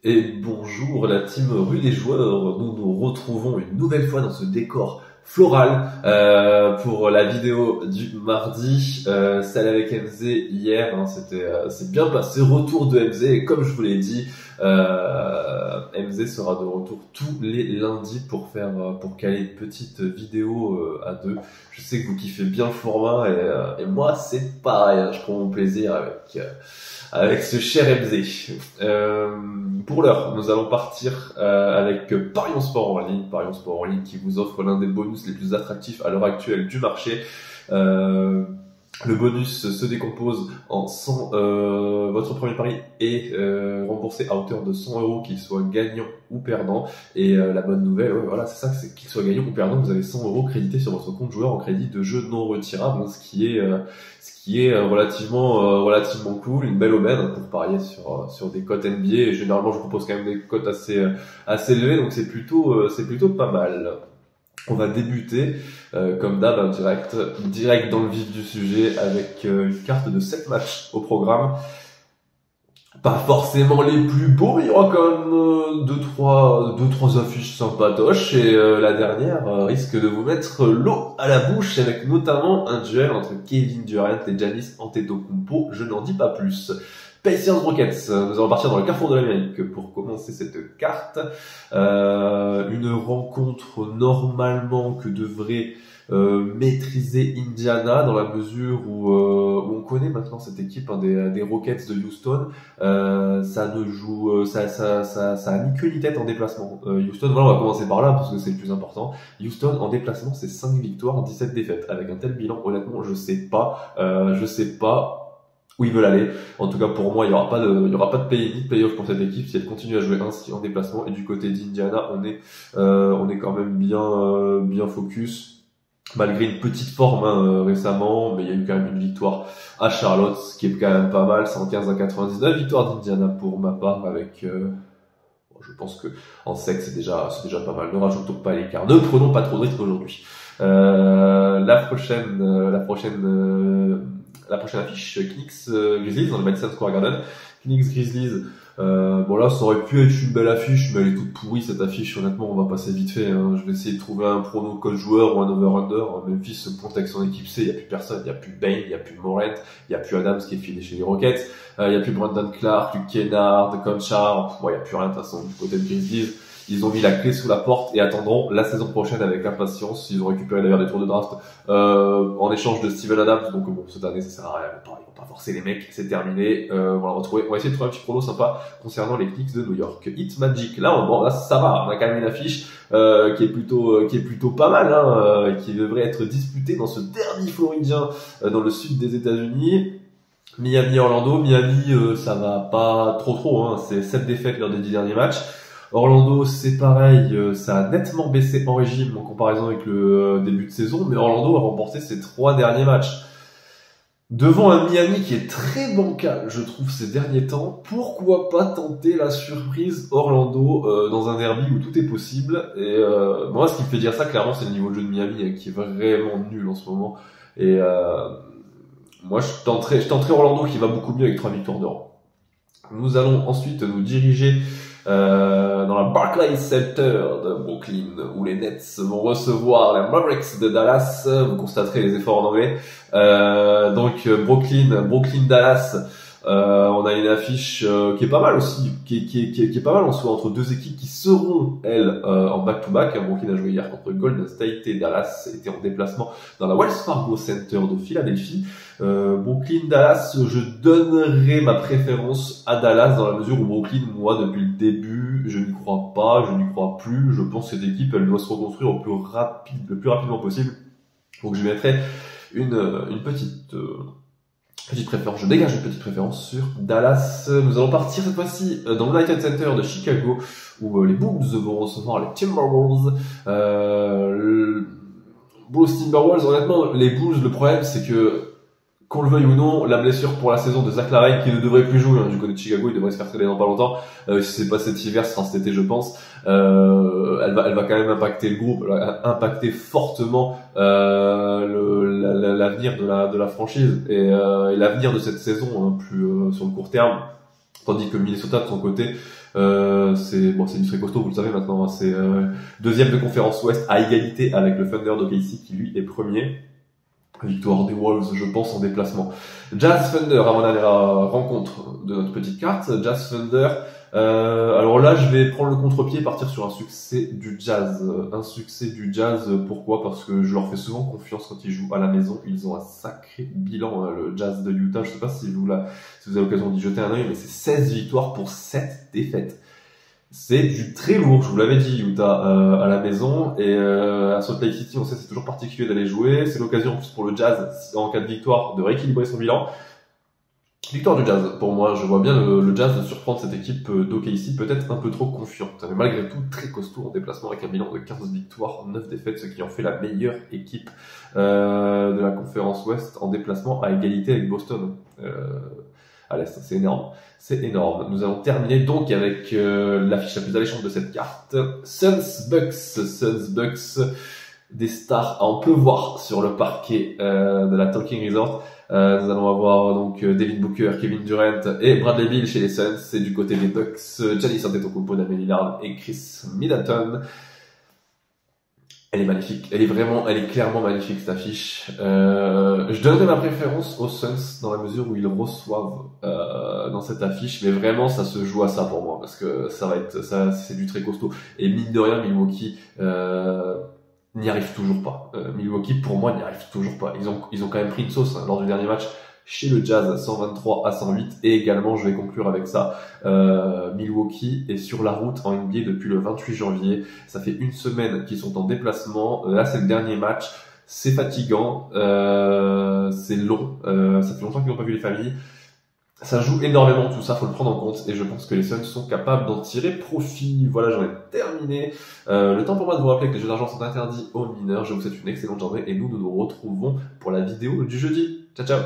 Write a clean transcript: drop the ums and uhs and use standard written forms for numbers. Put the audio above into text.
Et bonjour la team rue des joueurs, nous nous retrouvons une nouvelle fois dans ce décor floral pour la vidéo du mardi, celle avec MZ hier, hein, c'est bien passé, retour de MZ et comme je vous l'ai dit, MZ sera de retour tous les lundis pour caler une petite vidéo à deux. Je sais que vous kiffez bien le format et moi c'est pareil, hein, je prends mon plaisir avec ce cher MZ. Pour l'heure, nous allons partir avec Parions Sport en ligne. Parions Sport en ligne qui vous offre l'un des bonus les plus attractifs à l'heure actuelle du marché. Le bonus se décompose en 100. Votre premier pari est remboursé à hauteur de 100 €, qu'il soit gagnant ou perdant. Et la bonne nouvelle, voilà, c'est ça, c'est qu'il soit gagnant ou perdant, vous avez 100 € crédités sur votre compte joueur en crédit de jeu non retirable, hein, ce qui est relativement cool, une belle aubaine pour parier sur des cotes NBA. Et généralement, je vous propose quand même des cotes assez élevées, donc c'est plutôt pas mal. On va débuter, comme d'hab, direct dans le vif du sujet avec une carte de 7 matchs au programme. Pas forcément les plus beaux, mais il y aura quand même deux, trois affiches sympatoches et la dernière risque de vous mettre l'eau à la bouche avec notamment un duel entre Kevin Durant et Giannis Antetokounmpo. Je n'en dis pas plus. Pacers Rockets, nous allons partir dans le carrefour de l'Amérique pour commencer cette carte. Une rencontre normalement que devrait maîtriser Indiana dans la mesure où on connaît maintenant cette équipe, hein, des Rockets de Houston. Ça a ni queue ni tête en déplacement. Houston, voilà, on va commencer par là parce que c'est le plus important. Houston en déplacement, c'est 5 victoires, 17 défaites. Avec un tel bilan, honnêtement, je sais pas où ils veulent aller. En tout cas, pour moi, il y aura pas de playoff pour cette équipe si elle continue à jouer ainsi en déplacement. Et du côté d'Indiana, on est quand même bien focus. Malgré une petite forme récemment, mais il y a eu quand même une victoire à Charlotte, ce qui est quand même pas mal, 115-99, victoire d'Indiana pour ma part avec, je pense que en sec c'est déjà pas mal. Ne rajoutons pas l'écart, ne prenons pas trop de risques aujourd'hui. La prochaine affiche, Knicks Grizzlies dans le Madison Square Garden. Knicks Grizzlies, bon là ça aurait pu être une belle affiche, mais elle est toute pourrie cette affiche, honnêtement on va passer vite fait, hein. Je vais essayer de trouver un prono code joueur ou un over-under. Memphis se pointe avec son équipe C, il n'y a plus personne, il n'y a plus Bane, il n'y a plus Morant, il n'y a plus Adams qui est filé chez les Rockets, il n'y a plus Brandon Clark, Luke Kennard, Conchar, il n'y a plus rien de toute façon du côté de Grizzlies. Ils ont mis la clé sous la porte et attendront la saison prochaine avec impatience. Ils ont récupéré d'ailleurs des tours de draft en échange de Steven Adams. Donc bon, cette année ça sert à rien. Ils vont pas forcer les mecs, c'est terminé. On va essayer de trouver un petit prono sympa concernant les Knicks de New York. Heat Magic. Là ça va. On a quand même une affiche qui est plutôt pas mal, hein, qui devrait être disputée dans ce derby floridien dans le sud des États-Unis. Miami-Orlando. Miami, ça va pas trop, hein. C'est 7 défaites lors des 10 derniers matchs. Orlando, c'est pareil, ça a nettement baissé en régime en comparaison avec le début de saison, mais Orlando a remporté ses 3 derniers matchs. Devant un Miami qui est très bancal, je trouve, ces derniers temps, pourquoi pas tenter la surprise Orlando dans un derby où tout est possible. Et moi, ce qui me fait dire ça, clairement, c'est le niveau de jeu de Miami qui est vraiment nul en ce moment. Et moi, je tenterai Orlando qui va beaucoup mieux avec 3 victoires de rang. Nous allons ensuite nous diriger dans la Barclays Center de Brooklyn où les Nets vont recevoir les Mavericks de Dallas. Vous constaterez les efforts en anglais. Donc Brooklyn Dallas. On a une affiche qui est pas mal aussi, qui est pas mal en soi entre deux équipes qui seront elles en back-to-back. Brooklyn a joué hier contre Golden State et Dallas était en déplacement dans la Wells Fargo Center de Philadelphie. Brooklyn Dallas, je donnerai ma préférence à Dallas dans la mesure où Brooklyn, moi depuis le début, je n'y crois pas, je n'y crois plus. Je pense que cette équipe, elle doit se reconstruire le plus rapidement possible. Donc je mettrai une petite préférence, je dégage une petite préférence sur Dallas. Nous allons partir cette fois-ci dans le United Center de Chicago où les Bulls vont recevoir les Timberwolves. Bulls Timberwolves, honnêtement, les Bulls, le problème c'est que qu'on le veuille ou non, la blessure pour la saison de Zach LaVine qui ne devrait plus jouer, hein, du côté de Chicago, il devrait se faire trader dans pas longtemps. Si c'est pas cet hiver, ce sera cet été, je pense. Elle va quand même impacter le groupe, impacter fortement l'avenir de la franchise et l'avenir de cette saison, hein, plus sur le court terme. Tandis que Minnesota, de son côté, c'est du très costaud, vous le savez maintenant, hein, c'est deuxième de conférence Ouest à égalité avec le Thunder d'OKC qui lui est premier. Victoire des Wolves, je pense, en déplacement. Jazz Thunder, avant d'aller à la rencontre de notre petite carte. Jazz Thunder. Alors là, je vais prendre le contre-pied et partir sur un succès du Jazz. Un succès du Jazz, pourquoi? Parce que je leur fais souvent confiance quand ils jouent à la maison. Ils ont un sacré bilan, le Jazz de Utah. Je sais pas si vous avez l'occasion d'y jeter un œil, mais c'est 16 victoires pour 7 défaites. C'est du très lourd, je vous l'avais dit, Utah à la maison, et à Salt Lake City, on sait c'est toujours particulier d'aller jouer, c'est l'occasion en plus pour le Jazz, en cas de victoire, de rééquilibrer son bilan. Victoire du Jazz, pour moi, je vois bien le Jazz de surprendre cette équipe d'OKC, peut-être un peu trop confiante, mais malgré tout très costaud en déplacement avec un bilan de 15 victoires, 9 défaites, ce qui en fait la meilleure équipe de la conférence Ouest en déplacement à égalité avec Boston. À l'Est, c'est énorme. C'est énorme. Nous allons terminer donc avec l'affiche la plus alléchante de cette carte. Suns Bucks, des stars à en pleuvoir sur le parquet de la Talking Resort. Nous allons avoir donc Devin Booker, Kevin Durant et Bradley Beal chez les Suns. C'est du côté des Bucks, Giannis Antetokounmpo, Damian Lillard et Chris Middleton. Elle est magnifique, elle est clairement magnifique cette affiche. Je donnerai ma préférence aux Suns dans la mesure où ils reçoivent dans cette affiche, mais vraiment ça se joue à ça pour moi parce que c'est du très costaud. Et mine de rien, Milwaukee n'y arrive toujours pas. Milwaukee pour moi n'y arrive toujours pas. Ils ont quand même pris une sauce lors du dernier match chez le Jazz, 123-108, et également, je vais conclure avec ça, Milwaukee est sur la route en NBA depuis le 28 janvier. Ça fait une semaine qu'ils sont en déplacement. Là, c'est le dernier match. C'est fatigant, c'est long. Ça fait longtemps qu'ils n'ont pas vu les familles. Ça joue énormément, tout ça, faut le prendre en compte. Et je pense que les Suns sont capables d'en tirer profit. Voilà, j'en ai terminé. Le temps pour moi de vous rappeler que les jeux d'argent sont interdits aux mineurs. Je vous souhaite une excellente journée et nous nous retrouvons pour la vidéo du jeudi. Ciao, ciao!